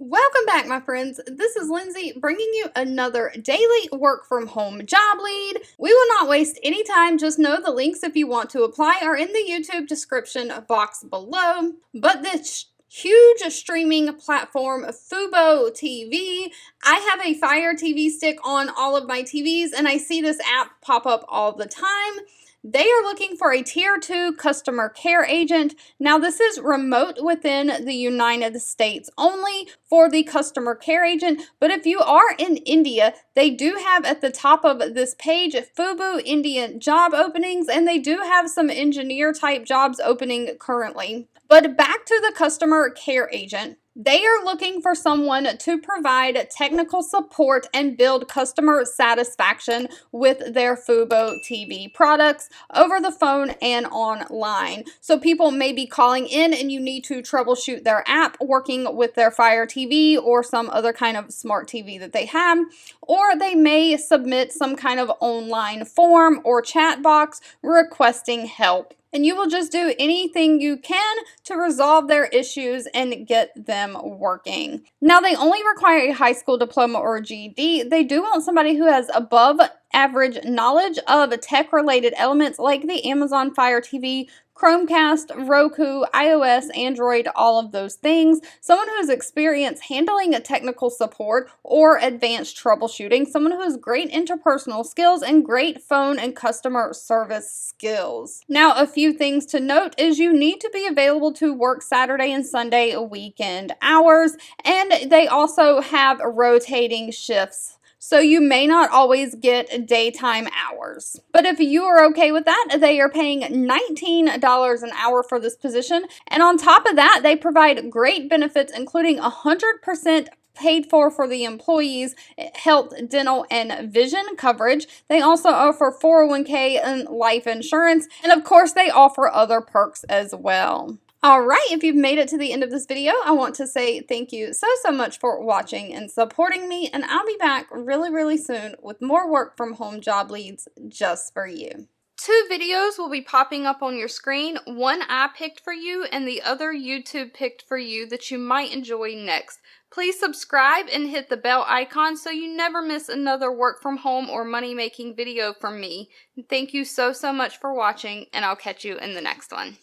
Welcome back, my friends. This is Lindsay bringing you another daily work from home job lead. We will not waste any time. Just know the links if you want to apply are in the YouTube description box below. But this huge streaming platform, Fubu TV, I have a Fire TV stick on all of my TVs, and I see this app pop up all the time. They are looking for a Tier 2 customer care agent. Now, this is remote within the United States only for the customer care agent, but if you are in India, they do have at the top of this page Fubu Indian job openings, and they do have some engineer type jobs opening currently. But back to the customer care agent. They are looking for someone to provide technical support and build customer satisfaction with their Fubu TV products over the phone and online. So people may be calling in and you need to troubleshoot their app working with their Fire TV or some other kind of smart TV that they have, or they may submit some kind of online form or chat box requesting help. And you will just do anything you can to resolve their issues and get them working. Now, they only require a high school diploma or GED. They do want somebody who has above average knowledge of tech-related elements like the Amazon Fire TV, Chromecast, Roku, iOS, Android, all of those things. Someone who has experience handling technical support or advanced troubleshooting. Someone who has great interpersonal skills and great phone and customer service skills. Now, a few things to note is you need to be available to work Saturday and Sunday weekend hours, and they also have rotating shifts. So you may not always get daytime hours. But if you are okay with that, they are paying $19 an hour for this position. And on top of that, they provide great benefits, including 100% paid for the employees' health, dental, and vision coverage. They also offer 401k and life insurance. And of course, they offer other perks as well. Alright, if you've made it to the end of this video, I want to say thank you so much for watching and supporting me, and I'll be back really soon with more work from home job leads just for you. 2 videos will be popping up on your screen. One I picked for you and the other YouTube picked for you that you might enjoy next. Please subscribe and hit the bell icon so you never miss another work from home or money making video from me. Thank you so much for watching, and I'll catch you in the next one.